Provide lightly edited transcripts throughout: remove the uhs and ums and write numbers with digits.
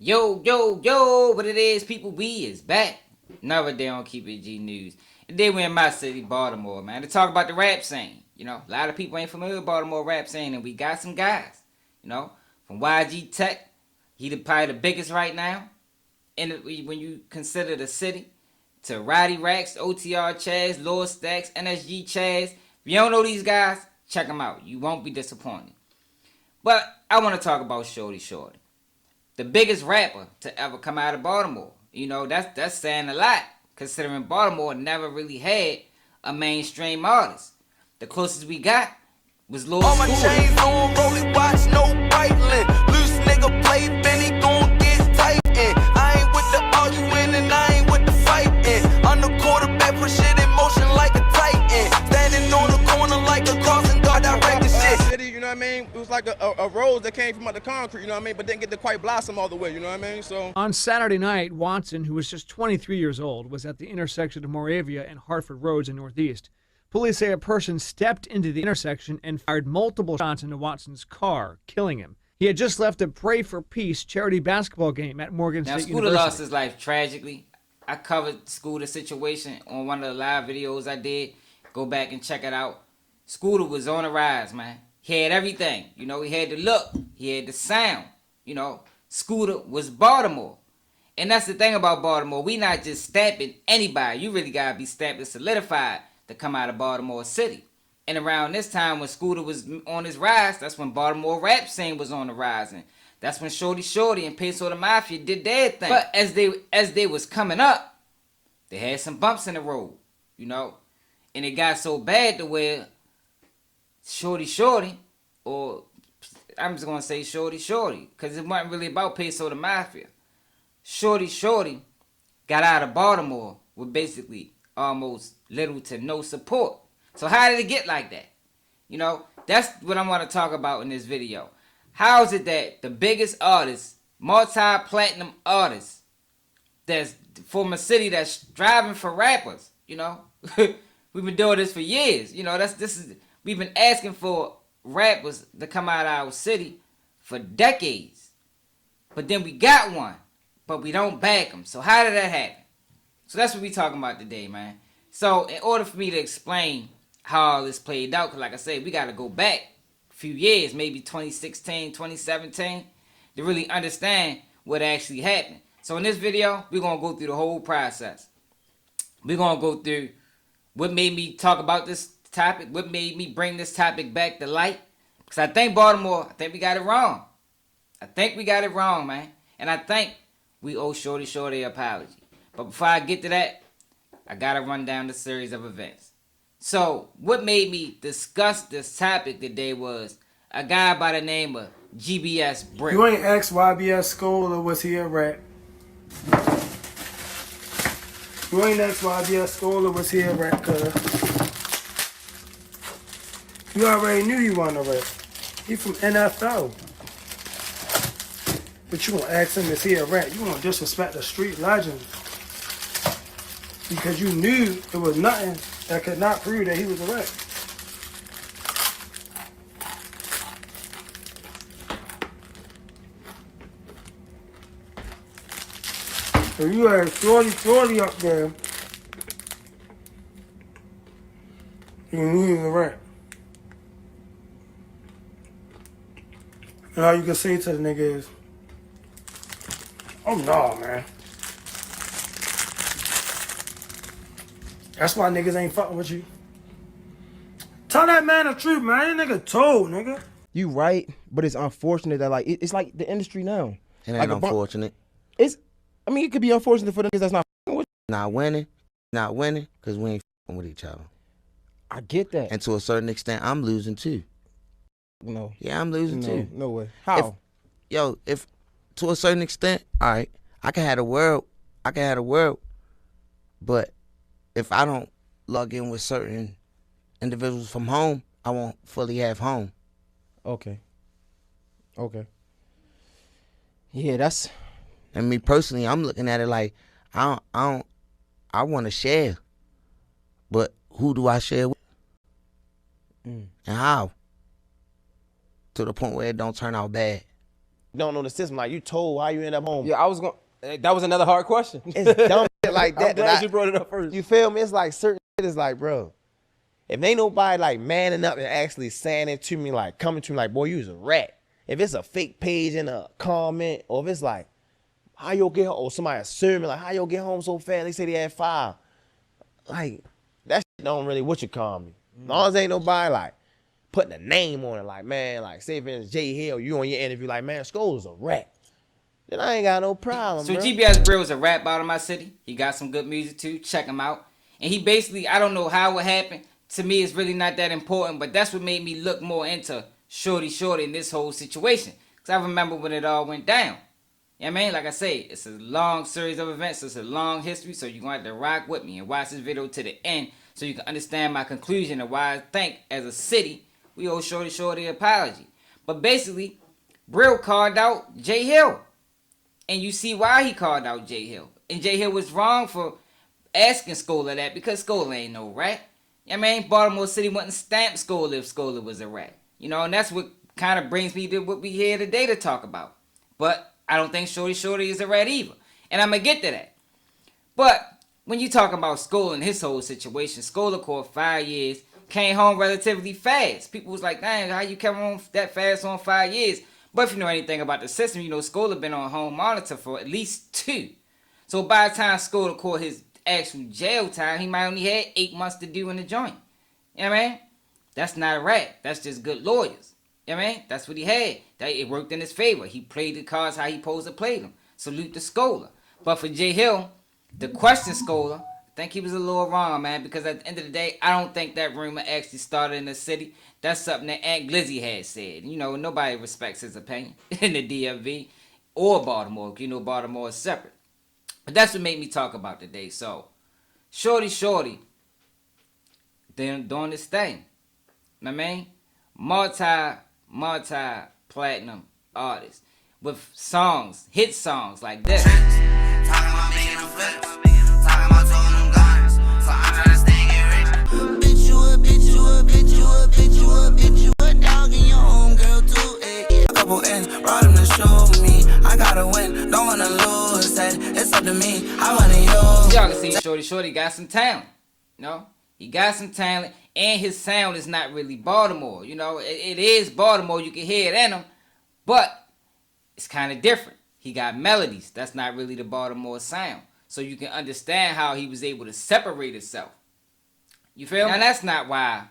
Yo, yo, yo, what it is, people, we is back. Another day on Keep It G News. And then we in my city, Baltimore, man, to talk about the rap scene. You know, a lot of people ain't familiar with Baltimore rap scene, and we got some guys, you know, from YG TECK, probably the biggest right now, and when you consider the city, to Roddy Racks, OTR Chaz, Lord Stacks, NSG Chaz. If you don't know these guys, check them out. You won't be disappointed. But I want to talk about Shordie Shordie, the biggest rapper to ever come out of Baltimore. You know, that's saying a lot, considering Baltimore never really had a mainstream artist. The closest we got was Lil All my chains on, rolling watch, no Breitling. Loose nigga play Benny, gon' get tight in. I ain't with the arguing and I ain't with the fighting. I'm the quarterback, push it in motion like a titan. Standing on the corner like a crossing guard, direct the shit. City, you know what I mean? It was like a rose that came from out the concrete, you know what I mean? But didn't get to quite blossom all the way, you know what I mean? So on Saturday night, Watson, who was just 23 years old, was at the intersection of Moravia and Hartford Roads in Northeast. Police say a person stepped into the intersection and fired multiple shots into Watson's car, killing him. He had just left a Pray for Peace charity basketball game at Morgan State University. Scooter lost his life tragically. I covered Scooter's situation on one of the live videos I did. Go back and check it out. Scooter was on the rise, man. He had everything. You know, he had the look. He had the sound. You know, Scooter was Baltimore. And that's the thing about Baltimore. We not just stamping anybody. You really got to be stamped and solidified to come out of Baltimore City. And around this time when Scooter was on his rise, that's when Baltimore rap scene was on the rise. And that's when Shordie Shordie and Peso the Mafia did their thing. But as they was coming up, they had some bumps in the road, you know. And it got so bad to where Shordie Shordie, or I'm just going to say Shordie Shordie, because it wasn't really about Peso the Mafia. Shordie Shordie got out of Baltimore with basically almost little to no support. So how did it get like that? You know, that's what I want to talk about in this video. How is it that the biggest artist, multi-platinum artist, that's from a city that's striving for rappers, you know, we've been doing this for years. You know, we've been asking for rappers to come out of our city for decades. But then we got one, but we don't back them. So how did that happen? So that's what we talking about today, man. So in order for me to explain how all this played out, because like I said, we got to go back a few years, maybe 2016, 2017, to really understand what actually happened. So in this video, we're going to go through the whole process. We're going to go through what made me talk about this topic, what made me bring this topic back to light. Because I think Baltimore, I think we got it wrong. I think we got it wrong, man. And I think we owe Shordie Shordie an apology. But before I get to that, I got to run down the series of events. So what made me discuss this topic today was a guy by the name of GBS Brick. You ain't asked YBS School or was he a rat? You ain't asked YBS School or was he a rat, cuz? You already knew you wasn't a rat. He from NFL. But you gonna ask him is he a rat? You gonna disrespect the street legend. Because you knew there was nothing that could not prove that he was a rat. So you had Shordie up there. You knew he was a rat. And all you can say to the nigga is, oh no, man. That's why niggas ain't fucking with you. Tell that man the truth, man. That nigga told, nigga. You right, but it's unfortunate that like it's like the industry now. It ain't like unfortunate. I mean, it could be unfortunate for the niggas that's not fucking with you. Not winning, because we ain't fucking with each other. I get that. And to a certain extent, I'm losing too. No. Yeah, I'm losing too. No way. How? If to a certain extent, all right, I can have the world, but if I don't log in with certain individuals from home, I won't fully have home. Okay. Yeah, that's. And me personally, I'm looking at it like I want to share, but who do I share with, and how? To the point where it don't turn out bad. don't know the system. Like, you told how you end up home. Yeah, I was going. That was another hard question. It's dumb shit like that. I'm glad you brought it up first. You feel me? It's like certain shit is like, bro, if ain't nobody like manning up and actually saying it to me, like coming to me like, boy, you was a rat. If it's a fake page in a comment, or if it's like, how you get home, or somebody assuming like, how you get home so fast? They say they had 5. Like, that shit don't really what you call me. As long as ain't nobody like putting a name on it, like, man, like say if it's Jay Hill, you on your interview like, man, Skole's a rat. Then I ain't got no problem. So bro. GBS Brill is a rap out of my city. He got some good music too. Check him out. And he basically, I don't know how it happened. To me, it's really not that important, but that's what made me look more into Shordie Shordie in this whole situation. Because I remember when it all went down. You know what I mean? Like I say, it's a long series of events. It's a long history, so you're going to have to rock with me and watch this video to the end so you can understand my conclusion of why I think, as a city, we owe Shordie Shordie an apology. But basically, Brill called out Jay Hill. And you see why he called out Jay Hill. And Jay Hill was wrong for asking Skola that because Skola ain't no rat. You know what I mean? Baltimore City wouldn't stamp Skola if Skola was a rat. You know, and that's what kind of brings me to what we here today to talk about. But I don't think Shordie Shordie is a rat either. And I'm going to get to that. But when you talk about Skola and his whole situation, Skola caught 5 years, came home relatively fast. People was like, dang, how you came home that fast on 5 years? But if you know anything about the system, you know Skola been on home monitor for at least 2. So by the time Skola caught his actual jail time, he might only had 8 months to do in the joint. You know what I mean? That's not a rat. That's just good lawyers. You know what I mean? That's what he had. It worked in his favor. He played the cards how he supposed to play them. Salute to Skola. But for Jay Hill, the question Skola, I think he was a little wrong, man, because at the end of the day, I don't think that rumor actually started in the city. That's something that Aunt Glizzy had said. You know, nobody respects his opinion in the DMV or Baltimore. You know, Baltimore is separate. But that's what made me talk about today. So, Shordie Shordie, they're doing this thing. You know what I mean? Multi-platinum artist with songs, hit songs like this. Y'all can see Shordie Shordie got some talent. You know? He got some talent, and his sound is not really Baltimore. You know, it is Baltimore. You can hear it in him, but it's kind of different. He got melodies. That's not really the Baltimore sound. So you can understand how he was able to separate himself. You feel me? Now, that's not why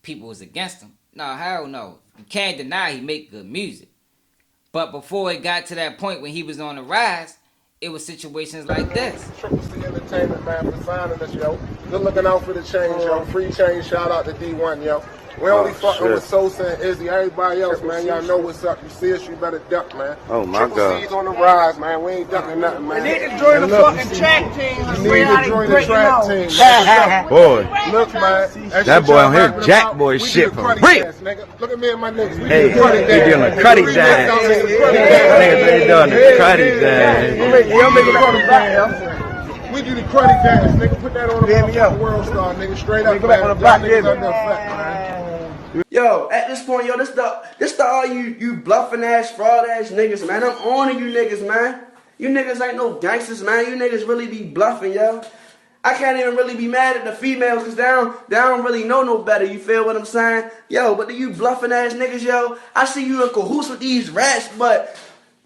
people was against him. No, hell no. You can't deny he make good music. But before it got to that point when he was on the rise, it was situations like this. Triple C Entertainment, man, for signing us, yo. Good looking out for the change, yo. Free change, shout out to D1, yo. We only fucking with Sosa and Izzy. Everybody else, man, y'all know what's up. You see us, you better duck, man. Oh, my God. Triple C's on the rise, man. We ain't ducking nothing, man. We need to join the fucking track team. You need to join the track team. Boy. Look, man. That boy on here, Jack Boy shit for real. Look at me and my niggas. Hey, he doing a cruddy dance. Niggas ain't doing the cruddy dance. We do the cruddy dance, nigga. Put that on the World Star, nigga. Straight up, man. Y'all niggas under effect, man. Yo, at this point, yo, this the all you bluffing ass, fraud ass niggas, man. I'm on you niggas, man. You niggas ain't no gangsters, man. You niggas really be bluffing, yo. I can't even really be mad at the females because they don't really know no better, you feel what I'm saying? Yo, but you bluffing ass niggas, yo, I see you in cahoots with these rats, but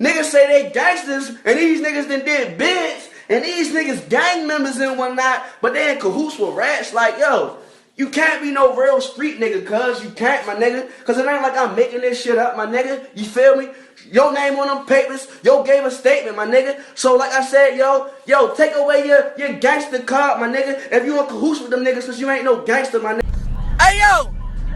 niggas say they gangsters and these niggas done did bids and these niggas gang members and whatnot, but they in cahoots with rats. Like, yo, you can't be no real street nigga, cuz. You can't, my nigga. Cuz it ain't like I'm making this shit up, my nigga. You feel me? Your name on them papers, yo gave a statement, my nigga. So like I said, yo, take away your gangster card, my nigga. If you in cahoots with them niggas, cause you ain't no gangster, my nigga. Hey, yo,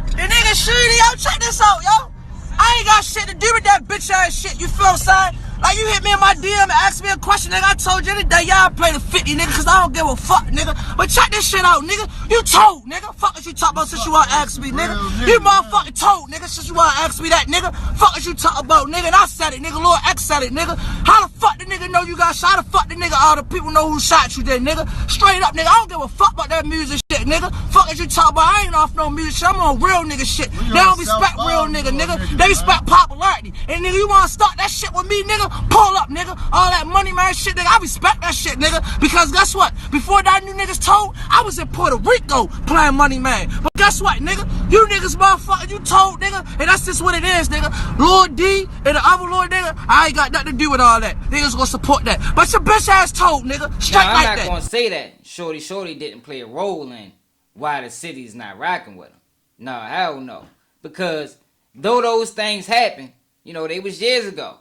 the nigga Shordie, yo, check this out, yo. I ain't got shit to do with that bitch ass shit, you feel what I'm saying? Like, you hit me in my DM and asked me a question, nigga. I told you today, y'all play the 50, nigga, cause I don't give a fuck, nigga. But check this shit out, nigga. You told, nigga. Fuck what you talk about since you wanna ask me, nigga. You motherfucking told, nigga, since you wanna ask me that, nigga. Fuck what you talk about, nigga. And I said it, nigga. Lord X said it, nigga. How the fuck the nigga know you got shot? How the fuck the nigga, all the people know who shot you then, nigga? Straight up, nigga. I don't give a fuck about that music shit. shit, nigga. Fuck as you talk about, I ain't off no music shit. I'm on real nigga shit. They don't respect real nigga. They respect popularity. And nigga, you wanna start that shit with me, nigga? Pull up, nigga. All that money man shit, nigga. I respect that shit, nigga. Because guess what? Before that new niggas told, I was in Puerto Rico playing Money Man. But guess what, nigga? You niggas motherfucker, you told, nigga. And that's just what it is, nigga. Lord D and the other Lord nigga, I ain't got nothing to do with all that. Niggas gonna support that. But your bitch ass told, nigga. Straight now, like I'm that. not gonna say that Shordie Shordie didn't play a role in why the city's not rocking with him. No, hell no. Because though those things happened, you know, they was years ago.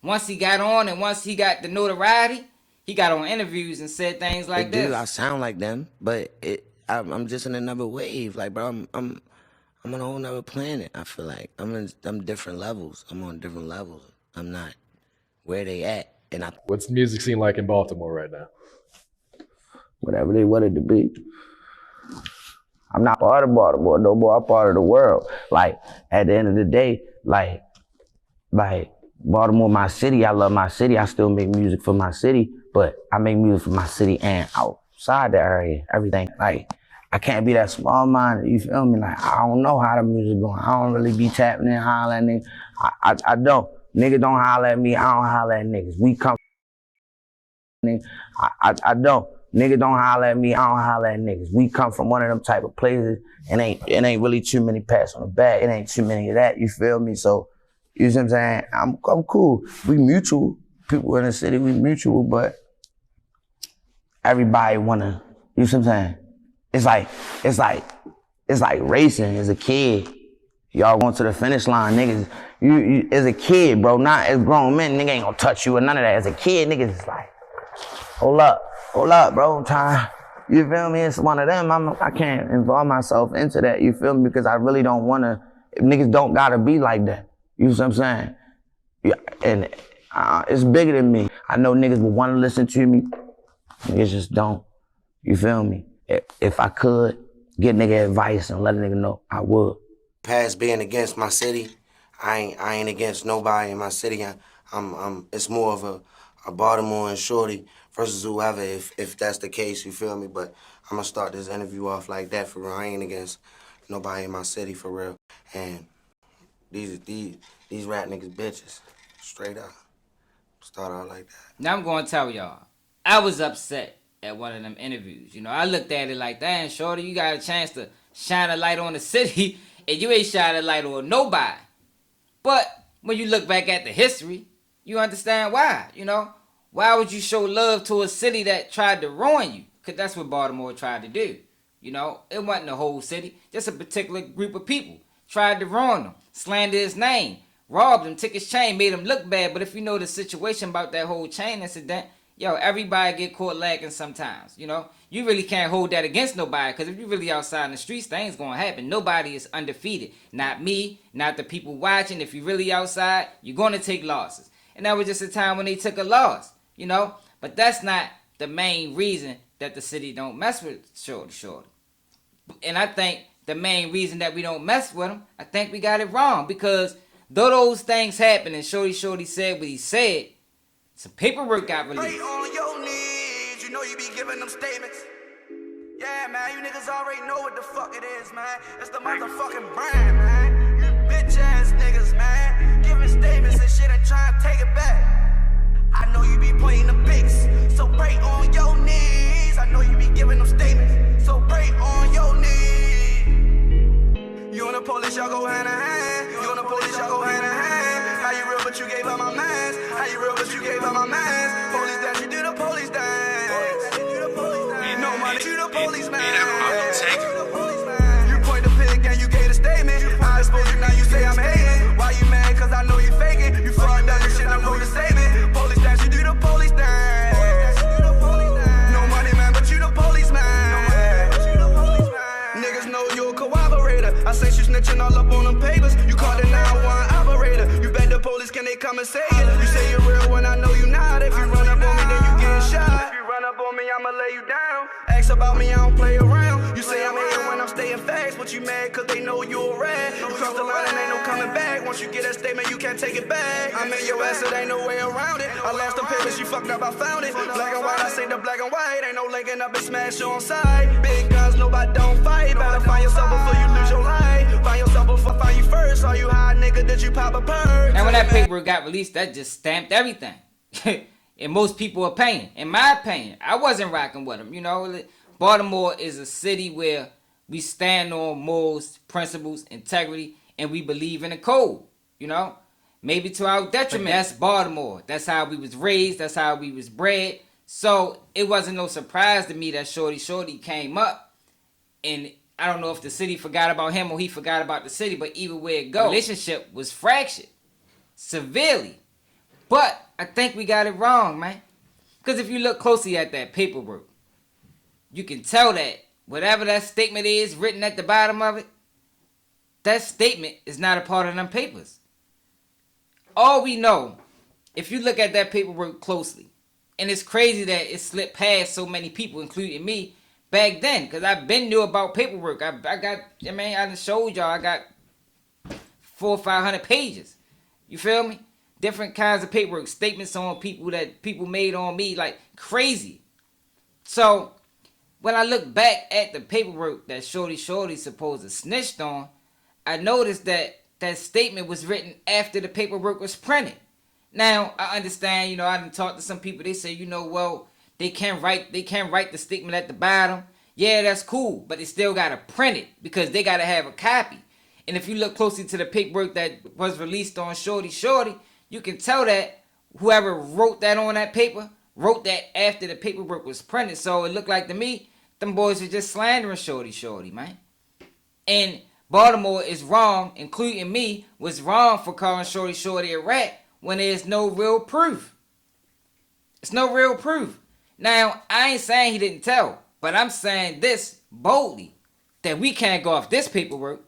Once he got on and once he got the notoriety, he got on interviews and said things like this. I sound like them, but I'm just in another wave. Like, bro, I'm on a whole nother planet. I feel like I'm different levels. I'm on different levels. I'm not where they at. And what's the music scene like in Baltimore right now? Whatever they want it to be. I'm not part of Baltimore no more. I'm part of the world. Like, at the end of the day, like Baltimore, my city. I love my city. I still make music for my city, but I make music for my city and outside the area. Everything. Like, I can't be that small-minded. You feel me? Like, I don't know how the music going. I don't really be tapping in, hollering at niggas. I don't. Niggas don't holler at me. I don't holler at niggas. We come. I don't. Niggas don't holler at me, I don't holler at niggas. We come from one of them type of places, and it ain't really too many pats on the back. It ain't too many of that, you feel me? So, you see what I'm saying? I'm cool. We mutual. People in the city, we mutual, but everybody wanna, you see what I'm saying? It's like racing as a kid. Y'all going to the finish line, niggas. You as a kid, bro, not as grown men, nigga ain't gonna touch you or none of that. As a kid, niggas is like, hold up, bro, I'm trying. You feel me? It's one of them. I can't involve myself into that, you feel me? Because I really don't want to, niggas don't gotta be like that. You know what I'm saying? Yeah, and it's bigger than me. I know niggas would want to listen to me. Niggas just don't. You feel me? If I could get nigga advice and let a nigga know, I would. Past being against my city, I ain't against nobody in my city. It's more of a Baltimore and Shordie versus whoever, if that's the case, you feel me? But I'm gonna start this interview off like that for real. I ain't against nobody in my city for real. And these rap niggas bitches, straight up. Start out like that. Now I'm gonna tell y'all, I was upset at one of them interviews. You know, I looked at it like, damn, Shorty, you got a chance to shine a light on the city, and you ain't shine a light on nobody. But when you look back at the history, you understand why, you know? Why would you show love to a city that tried to ruin you? Because that's what Baltimore tried to do. You know, it wasn't the whole city. Just a particular group of people tried to ruin him, slander his name, robbed him, took his chain, made him look bad. But if you know the situation about that whole chain incident, yo, everybody get caught lacking sometimes, you know? You really can't hold that against nobody, because if you really outside in the streets, things gonna happen. Nobody is undefeated. Not me, not the people watching. If you really outside, you're gonna take losses. And that was just a time when they took a loss, you know? But that's not the main reason that the city don't mess with Shordie Shordie. And I think the main reason that we don't mess with him, I think we got it wrong, because though those things happened and Shordie Shordie said what he said, some paperwork got released. On your knees, you know you be giving them statements. Yeah, man, you niggas already know what the fuck it is, man. It's the motherfucking brand, man. You bitch ass niggas, man. Giving statements and shit and trying to take it back. I know you be playing the pics, so pray on your knees. I know you be giving them statements, so pray on your knees. You and the police, y'all go hand in hand. You and the police, y'all go hand in hand. How you real, but you gave up my mans. How you real, but you gave up my mans. Police dance, you do the police dance. No money, you the police man. You point the pig and you gave a statement. I expose you, now you say I'm hating. Why you mad? Cause I know you faking. You fucked up your shit, I'm going to save it. Police dance, you do the police dance. No money man, but you the police man. Niggas know you a cooperator. I say you snitching all up on them papers. You called the 911 operator. You bet the police, can they come and say it? You say you're real when I know you not. If you run up on me, then you get shot. If you run up on me, I'ma lay you down. Ask about me, I don't play around. You say I'm hating when I'm staying facts, but you mad cause they know you a rat. You cross the line and ain't no coming back. Once you get that statement, you can't take it back. I'm in your ass, it ain't no way around it. I lost the papers, you fucked up, I found it. Black and white, I say the black and white. Ain't no linking up and smash you on side. Big guns cause nobody don't fight. Better find yourself before you lose your life. Find yourself before find you first. Are you high, nigga? Did you pop a perk? Now when that paperwork got released, that just stamped everything. And most people are paying. In my opinion, I wasn't rocking with them. You know, Baltimore is a city where we stand on morals, principles, integrity, and we believe in the code. You know, maybe to our detriment. But that's Baltimore. That's how we was raised. That's how we was bred. So it wasn't no surprise to me that Shordie Shordie came up. And I don't know if the city forgot about him or he forgot about the city, but either way it goes, the relationship was fractured severely. But I think we got it wrong, man. Because if you look closely at that paperwork, you can tell that whatever that statement is written at the bottom of it, that statement is not a part of them papers. All we know, if you look at that paperwork closely, and it's crazy that it slipped past so many people, including me, back then, because I've been knew about paperwork. I done showed y'all I got 400 or 500 pages. You feel me? Different kinds of paperwork, statements on people that people made on me, like crazy. So when I look back at the paperwork that Shordie Shordie supposed to snitched on, I noticed that that statement was written after the paperwork was printed. Now I understand, you know, I done talked to some people. They say, you know, well, they can't write the statement at the bottom. Yeah, that's cool, but they still gotta print it because they gotta have a copy. And if you look closely to the paperwork that was released on Shordie Shordie, you can tell that whoever wrote that on that paper wrote that after the paperwork was printed. So it looked like to me, them boys are just slandering Shordie Shordie, man. And Baltimore is wrong, including me, was wrong for calling Shordie Shordie a rat when there's no real proof. It's no real proof. Now, I ain't saying he didn't tell, but I'm saying this boldly, that we can't go off this paperwork.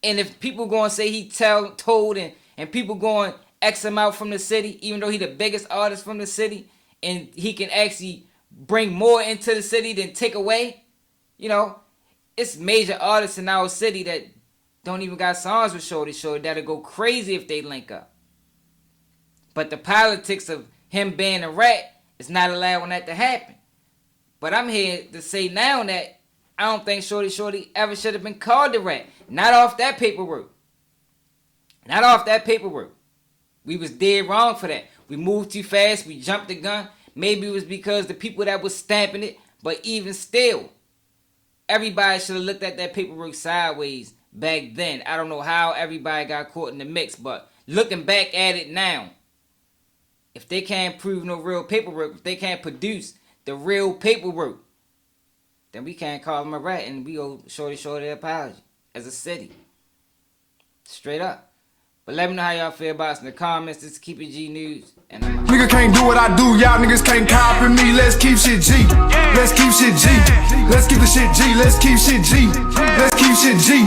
And if people going to say he told and people going to X him out from the city, even though he the biggest artist from the city, and he can actually bring more into the city than take away, you know, it's major artists in our city that don't even got songs with Shordie Shordie that'll go crazy if they link up. But the politics of him being a rat is not allowing that to happen. But I'm here to say now that I don't think Shordie Shordie ever should have been called a rat. Not off that paperwork. Not off that paperwork. We was dead wrong for that. We moved too fast. We jumped the gun. Maybe it was because the people that was stamping it. But even still, everybody should have looked at that paperwork sideways back then. I don't know how everybody got caught in the mix, but looking back at it now, if they can't prove no real paperwork, if they can't produce the real paperwork, then we can't call them a rat, and we owe Shordie Shordie an apology as a city. Straight up. But let me know how y'all feel about us in the comments. This is Keep It G News. And Nigga can't do what I do, y'all niggas can't copy me. Let's keep shit G. Let's keep shit G. Let's keep the shit G. Let's keep shit G. Let's keep shit G.